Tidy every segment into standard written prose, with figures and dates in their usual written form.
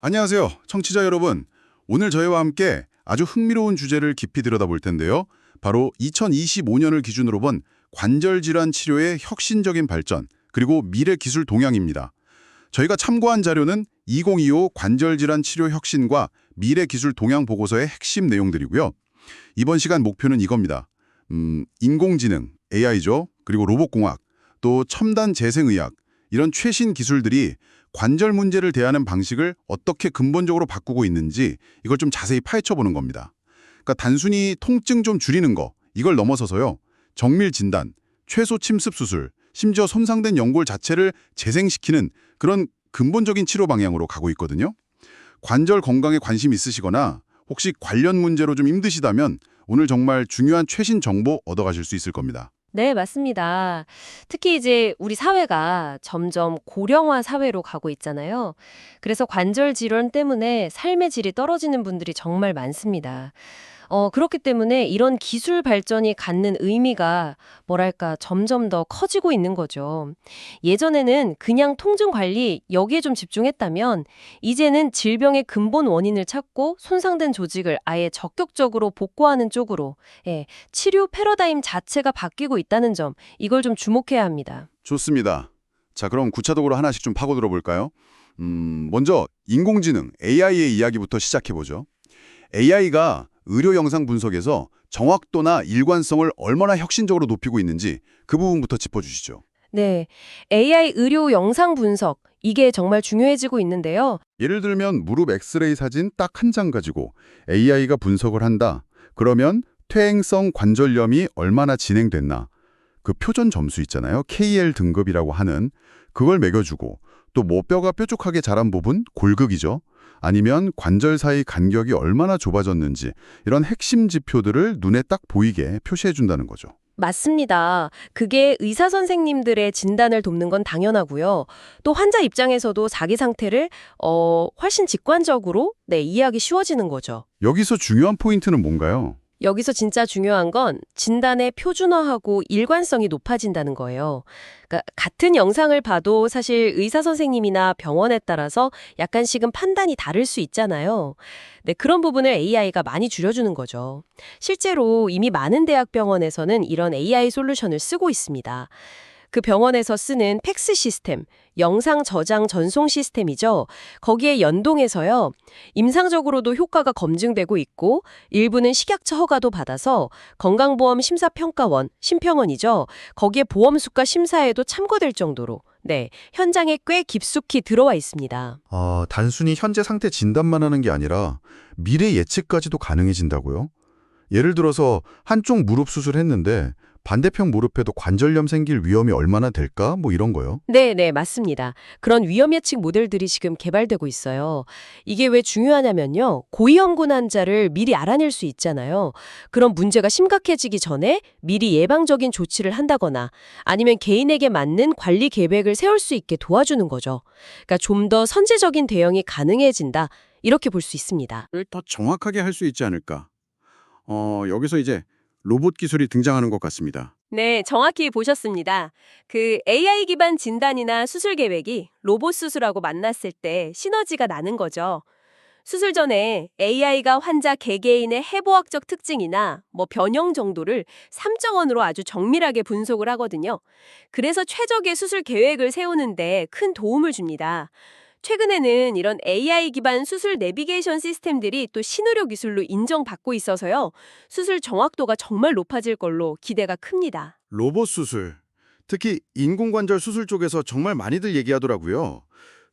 안녕하세요, 청취자 여러분. 오늘 저희와 함께 아주 흥미로운 주제를 깊이 들여다볼 텐데요. 바로 2025년을 기준으로 본 관절 질환 치료의 혁신적인 발전, 그리고 미래 기술 동향입니다. 저희가 참고한 자료는 2025 관절 질환 치료 혁신과 미래 기술 동향 보고서의 핵심 내용들이고요. 이번 시간 목표는 이겁니다. 인공지능, AI죠. 그리고 로봇공학, 또 첨단 재생의학, 이런 최신 기술들이 관절 문제를 대하는 방식을 어떻게 근본적으로 바꾸고 있는지 이걸 좀 자세히 파헤쳐보는 겁니다. 그러니까 단순히 통증 좀 줄이는 거, 이걸 넘어서서요. 정밀 진단, 최소 침습 수술, 심지어 손상된 연골 자체를 재생시키는 그런 근본적인 치료 방향으로 가고 있거든요. 관절 건강에 관심 있으시거나 혹시 관련 문제로 좀 힘드시다면 오늘 정말 중요한 최신 정보 얻어가실 수 있을 겁니다. 네, 맞습니다. 특히 이제 우리 사회가 점점 고령화 사회로 가고 있잖아요. 그래서 관절 질환 때문에 삶의 질이 떨어지는 분들이 정말 많습니다. 그렇기 때문에 이런 기술 발전이 갖는 의미가 뭐랄까 점점 더 커지고 있는 거죠. 예전에는 그냥 통증 관리 여기에 좀 집중했다면 이제는 질병의 근본 원인을 찾고 손상된 조직을 아예 적극적으로 복구하는 쪽으로 치료 패러다임 자체가 바뀌고 있다는 점 이걸 좀 주목해야 합니다. 좋습니다. 자, 그럼 구체적으로 하나씩 좀 파고들어 볼까요? 먼저 인공지능, AI의 이야기부터 시작해보죠. AI가 의료 영상 분석에서 정확도나 일관성을 얼마나 혁신적으로 높이고 있는지 그 부분부터 짚어주시죠. 네, AI 의료 영상 분석 이게 정말 중요해지고 있는데요. 예를 들면 무릎 엑스레이 사진 딱 한 장 가지고 AI가 분석을 한다. 그러면 퇴행성 관절염이 얼마나 진행됐나. 그 표준 점수 있잖아요. KL 등급이라고 하는 그걸 매겨주고 또 뭐 뼈가 뾰족하게 자란 부분 골극이죠. 아니면 관절 사이 간격이 얼마나 좁아졌는지 이런 핵심 지표들을 눈에 딱 보이게 표시해 준다는 거죠. 맞습니다. 그게 의사 선생님들의 진단을 돕는 건 당연하고요. 또 환자 입장에서도 자기 상태를 훨씬 직관적으로 이해하기 쉬워지는 거죠. 여기서 중요한 포인트는 뭔가요? 여기서 진짜 중요한 건 진단의 표준화하고 일관성이 높아진다는 거예요. 그러니까 같은 영상을 봐도 사실 의사 선생님이나 병원에 따라서 약간씩은 판단이 다를 수 있잖아요. 네, 그런 부분을 AI가 많이 줄여주는 거죠. 실제로 이미 많은 대학병원에서는 이런 AI 솔루션을 쓰고 있습니다. 그 병원에서 쓰는 팩스 시스템, 영상 저장 전송 시스템이죠. 거기에 연동해서요. 임상적으로도 효과가 검증되고 있고 일부는 식약처 허가도 받아서 건강보험 심사평가원, 심평원이죠. 거기에 보험수가 심사에도 참고될 정도로 현장에 꽤 깊숙이 들어와 있습니다. 단순히 현재 상태 진단만 하는 게 아니라 미래 예측까지도 가능해진다고요? 예를 들어서 한쪽 무릎 수술했는데 반대편 무릎에도 관절염 생길 위험이 얼마나 될까? 뭐 이런 거요. 네, 맞습니다. 그런 위험 예측 모델들이 지금 개발되고 있어요. 이게 왜 중요하냐면요. 고위험군 환자를 미리 알아낼 수 있잖아요. 그런 문제가 심각해지기 전에 미리 예방적인 조치를 한다거나 아니면 개인에게 맞는 관리 계획을 세울 수 있게 도와주는 거죠. 그러니까 좀 더 선제적인 대응이 가능해진다. 이렇게 볼 수 있습니다. 를 더 정확하게 할 수 있지 않을까? 여기서 이제 로봇 기술이 등장하는 것 같습니다. 네, 정확히 보셨습니다. 그 AI 기반 진단이나 수술 계획이 로봇 수술하고 만났을 때 시너지가 나는 거죠. 수술 전에 AI가 환자 개개인의 해부학적 특징이나 변형 정도를 3정원으로 아주 정밀하게 분석을 하거든요. 그래서 최적의 수술 계획을 세우는데 큰 도움을 줍니다. 최근에는 이런 AI 기반 수술 내비게이션 시스템들이 또 신의료 기술로 인정받고 있어서요. 수술 정확도가 정말 높아질 걸로 기대가 큽니다. 로봇 수술, 특히 인공관절 수술 쪽에서 정말 많이들 얘기하더라고요.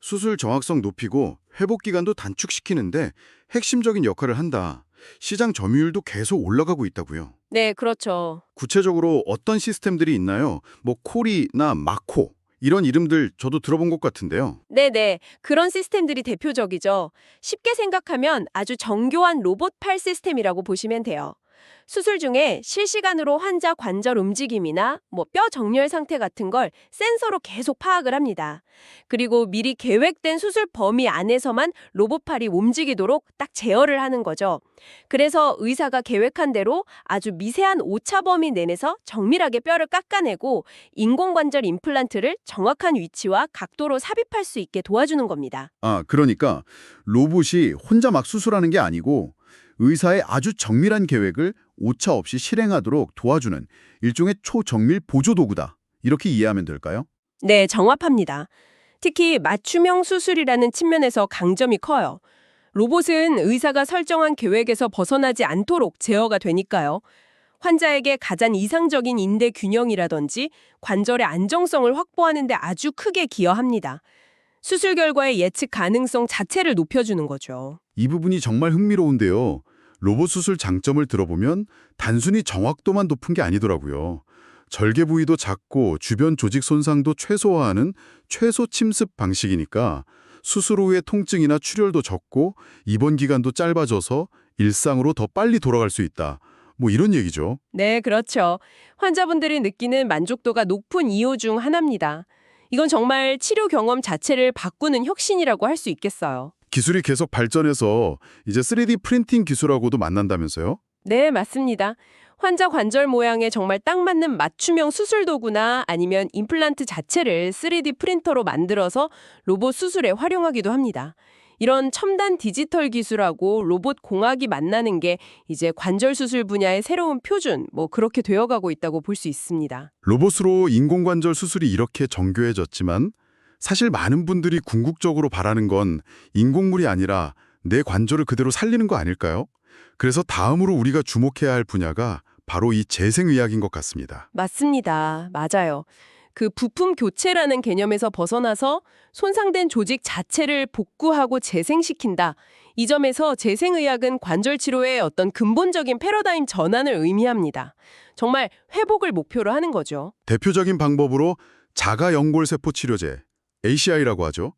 수술 정확성 높이고 회복 기간도 단축시키는데 핵심적인 역할을 한다. 시장 점유율도 계속 올라가고 있다고요. 네, 그렇죠. 구체적으로 어떤 시스템들이 있나요? 뭐 코리나 마코 이런 이름들 저도 들어본 것 같은데요. 네네. 그런 시스템들이 대표적이죠. 쉽게 생각하면 아주 정교한 로봇 팔 시스템이라고 보시면 돼요. 수술 중에 실시간으로 환자 관절 움직임이나 뼈 정렬 상태 같은 걸 센서로 계속 파악을 합니다. 그리고 미리 계획된 수술 범위 안에서만 로봇팔이 움직이도록 딱 제어를 하는 거죠. 그래서 의사가 계획한 대로 아주 미세한 오차 범위 내에서 정밀하게 뼈를 깎아내고 인공관절 임플란트를 정확한 위치와 각도로 삽입할 수 있게 도와주는 겁니다. 아, 그러니까 로봇이 혼자 막 수술하는 게 아니고 의사의 아주 정밀한 계획을 오차 없이 실행하도록 도와주는 일종의 초정밀 보조도구다. 이렇게 이해하면 될까요? 네, 정확합니다. 특히 맞춤형 수술이라는 측면에서 강점이 커요. 로봇은 의사가 설정한 계획에서 벗어나지 않도록 제어가 되니까요. 환자에게 가장 이상적인 인대 균형이라든지 관절의 안정성을 확보하는 데 아주 크게 기여합니다. 수술 결과의 예측 가능성 자체를 높여주는 거죠. 이 부분이 정말 흥미로운데요. 로봇 수술 장점을 들어보면 단순히 정확도만 높은 게 아니더라고요. 절개 부위도 작고 주변 조직 손상도 최소화하는 최소 침습 방식이니까 수술 후의 통증이나 출혈도 적고 입원 기간도 짧아져서 일상으로 더 빨리 돌아갈 수 있다. 이런 얘기죠. 네, 그렇죠. 환자분들이 느끼는 만족도가 높은 이유 중 하나입니다. 이건 정말 치료 경험 자체를 바꾸는 혁신이라고 할 수 있겠어요. 기술이 계속 발전해서 이제 3D 프린팅 기술하고도 만난다면서요? 네, 맞습니다. 환자 관절 모양에 정말 딱 맞는 맞춤형 수술 도구나 아니면 임플란트 자체를 3D 프린터로 만들어서 로봇 수술에 활용하기도 합니다. 이런 첨단 디지털 기술하고 로봇 공학이 만나는 게 이제 관절 수술 분야의 새로운 표준, 그렇게 되어가고 있다고 볼 수 있습니다. 로봇으로 인공관절 수술이 이렇게 정교해졌지만 사실 많은 분들이 궁극적으로 바라는 건 인공물이 아니라 내 관절을 그대로 살리는 거 아닐까요? 그래서 다음으로 우리가 주목해야 할 분야가 바로 이 재생의학인 것 같습니다. 맞습니다. 맞아요. 그 부품 교체라는 개념에서 벗어나서 손상된 조직 자체를 복구하고 재생시킨다. 이 점에서 재생의학은 관절 치료의 어떤 근본적인 패러다임 전환을 의미합니다. 정말 회복을 목표로 하는 거죠. 대표적인 방법으로 자가 연골세포 치료제, ACI라고 하죠.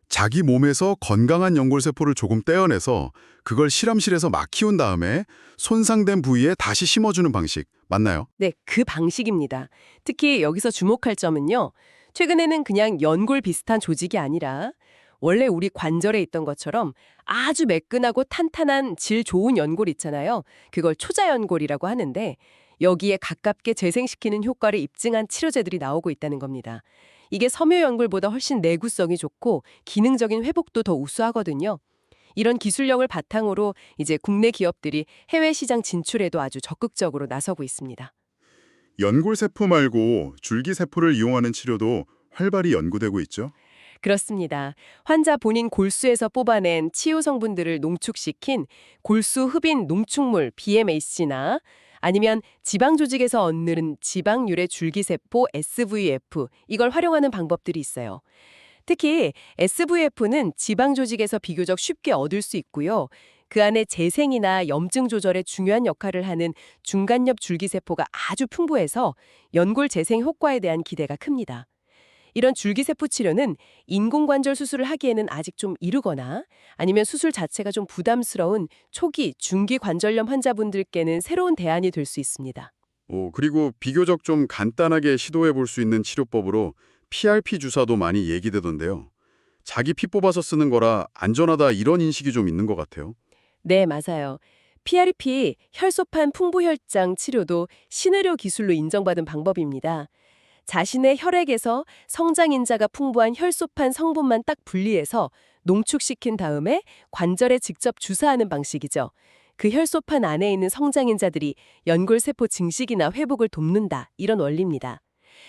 자기 몸에서 건강한 연골세포를 조금 떼어내서 그걸 실험실에서 막 키운 다음에 손상된 부위에 다시 심어주는 방식, 맞나요? 네, 그 방식입니다. 특히 여기서 주목할 점은요. 최근에는 그냥 연골 비슷한 조직이 아니라 원래 우리 관절에 있던 것처럼 아주 매끈하고 탄탄한 질 좋은 연골 있잖아요. 그걸 초자연골이라고 하는데 여기에 가깝게 재생시키는 효과를 입증한 치료제들이 나오고 있다는 겁니다. 이게 섬유연골보다 훨씬 내구성이 좋고 기능적인 회복도 더 우수하거든요. 이런 기술력을 바탕으로 이제 국내 기업들이 해외 시장 진출에도 아주 적극적으로 나서고 있습니다. 연골세포 말고 줄기세포를 이용하는 치료도 활발히 연구되고 있죠. 그렇습니다. 환자 본인 골수에서 뽑아낸 치유 성분들을 농축시킨 골수 흡인 농축물 BMAC나 아니면 지방 조직에서 얻는 지방유래 줄기세포 SVF 이걸 활용하는 방법들이 있어요. 특히 SVF는 지방 조직에서 비교적 쉽게 얻을 수 있고요. 그 안에 재생이나 염증 조절에 중요한 역할을 하는 중간엽 줄기세포가 아주 풍부해서 연골 재생 효과에 대한 기대가 큽니다. 이런 줄기세포 치료는 인공관절 수술을 하기에는 아직 좀 이르거나 아니면 수술 자체가 좀 부담스러운 초기, 중기 관절염 환자분들께는 새로운 대안이 될 수 있습니다. 그리고 비교적 좀 간단하게 시도해 볼 수 있는 치료법으로 PRP 주사도 많이 얘기되던데요. 자기 피 뽑아서 쓰는 거라 안전하다 이런 인식이 좀 있는 것 같아요. 네, 맞아요. PRP, 혈소판 풍부혈장 치료도 신의료 기술로 인정받은 방법입니다. 자신의 혈액에서 성장인자가 풍부한 혈소판 성분만 딱 분리해서 농축시킨 다음에 관절에 직접 주사하는 방식이죠. 그 혈소판 안에 있는 성장인자들이 연골세포 증식이나 회복을 돕는다. 이런 원리입니다.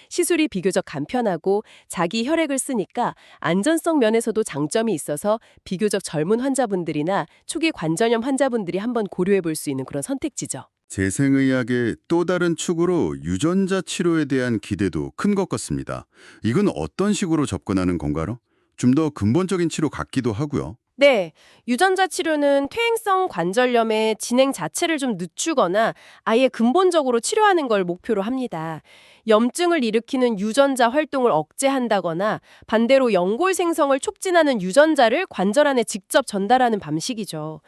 시술이 비교적 간편하고 자기 혈액을 쓰니까 안전성 면에서도 장점이 있어서 비교적 젊은 환자분들이나 초기 관절염 환자분들이 한번 고려해 볼 수 있는 그런 선택지죠. 재생의학의 또 다른 축으로 유전자 치료에 대한 기대도 큰 것 같습니다. 이건 어떤 식으로 접근하는 건가요? 좀 더 근본적인 치료 같기도 하고요. 네, 유전자 치료는 퇴행성 관절염의 진행 자체를 좀 늦추거나 아예 근본적으로 치료하는 걸 목표로 합니다. 염증을 일으키는 유전자 활동을 억제한다거나 반대로 연골 생성을 촉진하는 유전자를 관절 안에 직접 전달하는 방식이죠.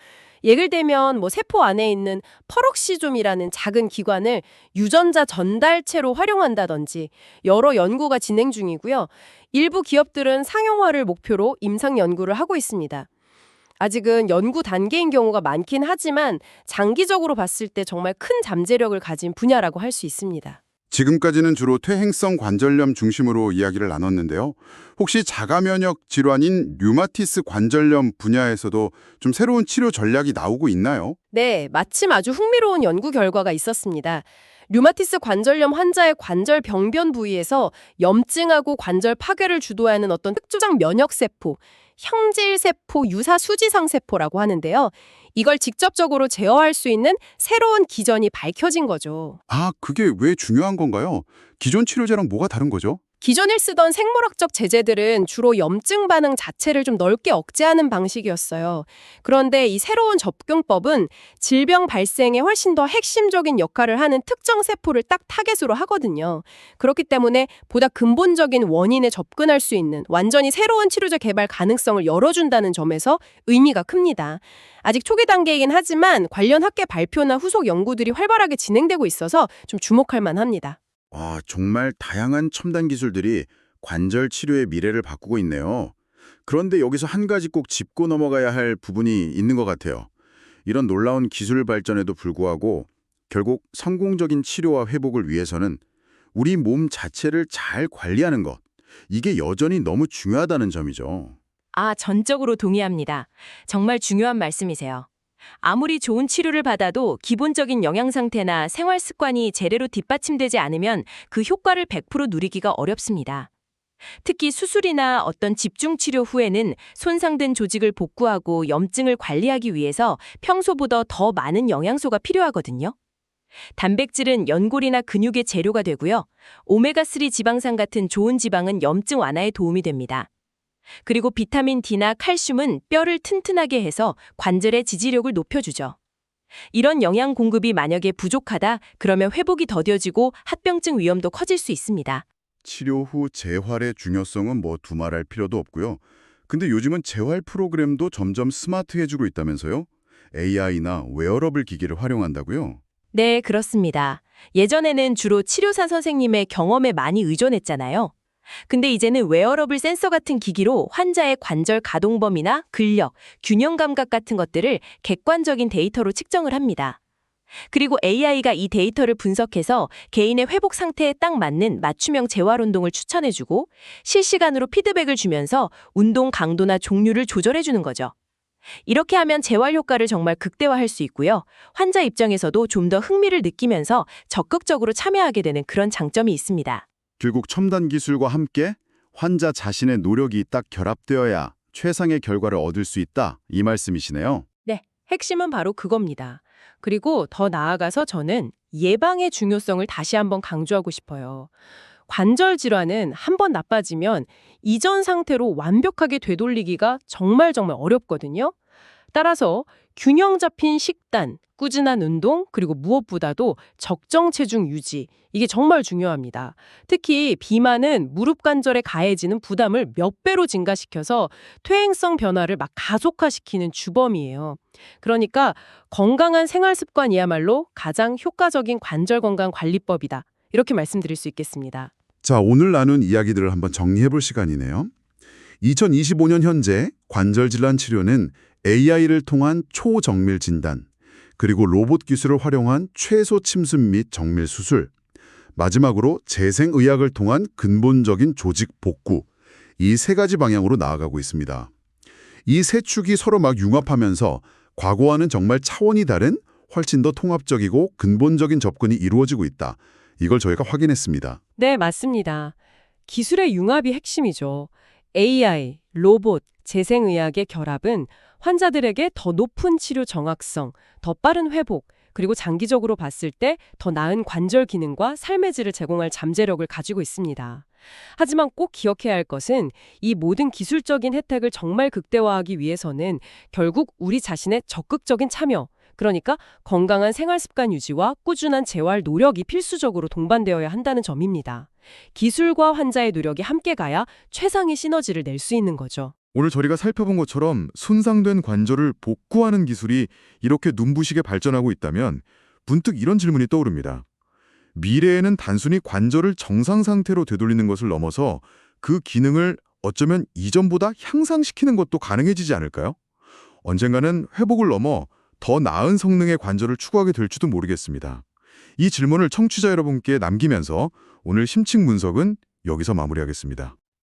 예를 들면 세포 안에 있는 퍼럭시좀이라는 작은 기관을 유전자 전달체로 활용한다든지 여러 연구가 진행 중이고요. 일부 기업들은 상용화를 목표로 임상 연구를 하고 있습니다. 아직은 연구 단계인 경우가 많긴 하지만 장기적으로 봤을 때 정말 큰 잠재력을 가진 분야라고 할 수 있습니다. 지금까지는 주로 퇴행성 관절염 중심으로 이야기를 나눴는데요. 혹시 자가면역 질환인 류마티스 관절염 분야에서도 좀 새로운 치료 전략이 나오고 있나요? 네, 마침 아주 흥미로운 연구 결과가 있었습니다. 류마티스 관절염 환자의 관절 병변 부위에서 염증하고 관절 파괴를 주도하는 어떤 특정 면역세포, 형질세포 유사 수지상세포라고 하는데요. 이걸 직접적으로 제어할 수 있는 새로운 기전이 밝혀진 거죠. 아, 그게 왜 중요한 건가요? 기존 치료제랑 뭐가 다른 거죠? 기존에 쓰던 생물학적 제재들은 주로 염증 반응 자체를 좀 넓게 억제하는 방식이었어요. 그런데 이 새로운 접근법은 질병 발생에 훨씬 더 핵심적인 역할을 하는 특정 세포를 딱 타겟으로 하거든요. 그렇기 때문에 보다 근본적인 원인에 접근할 수 있는 완전히 새로운 치료제 개발 가능성을 열어준다는 점에서 의미가 큽니다. 아직 초기 단계이긴 하지만 관련 학계 발표나 후속 연구들이 활발하게 진행되고 있어서 좀 주목할 만합니다. 아, 정말 다양한 첨단 기술들이 관절 치료의 미래를 바꾸고 있네요. 그런데 여기서 한 가지 꼭 짚고 넘어가야 할 부분이 있는 것 같아요. 이런 놀라운 기술 발전에도 불구하고 결국 성공적인 치료와 회복을 위해서는 우리 몸 자체를 잘 관리하는 것, 이게 여전히 너무 중요하다는 점이죠. 전적으로 동의합니다. 정말 중요한 말씀이세요. 아무리 좋은 치료를 받아도 기본적인 영양 상태나 생활 습관이 제대로 뒷받침되지 않으면 그 효과를 100% 누리기가 어렵습니다. 특히 수술이나 어떤 집중 치료 후에는 손상된 조직을 복구하고 염증을 관리하기 위해서 평소보다 더 많은 영양소가 필요하거든요. 단백질은 연골이나 근육의 재료가 되고요. 오메가3 지방산 같은 좋은 지방은 염증 완화에 도움이 됩니다. 그리고 비타민 D나 칼슘은 뼈를 튼튼하게 해서 관절의 지지력을 높여주죠. 이런 영양 공급이 만약에 부족하다, 그러면 회복이 더뎌지고 합병증 위험도 커질 수 있습니다. 치료 후 재활의 중요성은 뭐 두말할 필요도 없고요. 근데 요즘은 재활 프로그램도 점점 스마트해지고 있다면서요? AI나 웨어러블 기기를 활용한다고요? 네, 그렇습니다. 예전에는 주로 치료사 선생님의 경험에 많이 의존했잖아요. 근데 이제는 웨어러블 센서 같은 기기로 환자의 관절 가동 범위나 근력, 균형 감각 같은 것들을 객관적인 데이터로 측정을 합니다. 그리고 AI가 이 데이터를 분석해서 개인의 회복 상태에 딱 맞는 맞춤형 재활 운동을 추천해주고 실시간으로 피드백을 주면서 운동 강도나 종류를 조절해주는 거죠. 이렇게 하면 재활 효과를 정말 극대화할 수 있고요. 환자 입장에서도 좀 더 흥미를 느끼면서 적극적으로 참여하게 되는 그런 장점이 있습니다. 결국 첨단 기술과 함께 환자 자신의 노력이 딱 결합되어야 최상의 결과를 얻을 수 있다, 이 말씀이시네요. 네, 핵심은 바로 그겁니다. 그리고 더 나아가서 저는 예방의 중요성을 다시 한번 강조하고 싶어요. 관절 질환은 한번 나빠지면 이전 상태로 완벽하게 되돌리기가 정말 어렵거든요. 따라서 균형 잡힌 식단, 꾸준한 운동, 그리고 무엇보다도 적정 체중 유지, 이게 정말 중요합니다. 특히 비만은 무릎 관절에 가해지는 부담을 몇 배로 증가시켜서 퇴행성 변화를 막 가속화시키는 주범이에요. 그러니까 건강한 생활 습관이야말로 가장 효과적인 관절 건강 관리법이다, 이렇게 말씀드릴 수 있겠습니다. 자, 오늘 나눈 이야기들을 한번 정리해볼 시간이네요. 2025년 현재 관절 질환 치료는 AI를 통한 초정밀 진단, 그리고 로봇 기술을 활용한 최소 침습 및 정밀 수술, 마지막으로 재생의학을 통한 근본적인 조직 복구, 이 세 가지 방향으로 나아가고 있습니다. 이 세 축이 서로 막 융합하면서 과거와는 정말 차원이 다른 훨씬 더 통합적이고 근본적인 접근이 이루어지고 있다. 이걸 저희가 확인했습니다. 네, 맞습니다. 기술의 융합이 핵심이죠. AI, 로봇, 재생의학의 결합은 환자들에게 더 높은 치료 정확성, 더 빠른 회복, 그리고 장기적으로 봤을 때 더 나은 관절 기능과 삶의 질을 제공할 잠재력을 가지고 있습니다. 하지만 꼭 기억해야 할 것은 이 모든 기술적인 혜택을 정말 극대화하기 위해서는 결국 우리 자신의 적극적인 참여, 그러니까 건강한 생활 습관 유지와 꾸준한 재활 노력이 필수적으로 동반되어야 한다는 점입니다. 기술과 환자의 노력이 함께 가야 최상의 시너지를 낼 수 있는 거죠. 오늘 저희가 살펴본 것처럼 손상된 관절을 복구하는 기술이 이렇게 눈부시게 발전하고 있다면 문득 이런 질문이 떠오릅니다. 미래에는 단순히 관절을 정상 상태로 되돌리는 것을 넘어서 그 기능을 어쩌면 이전보다 향상시키는 것도 가능해지지 않을까요? 언젠가는 회복을 넘어 더 나은 성능의 관절을 추구하게 될지도 모르겠습니다. 이 질문을 청취자 여러분께 남기면서 오늘 심층 분석은 여기서 마무리하겠습니다.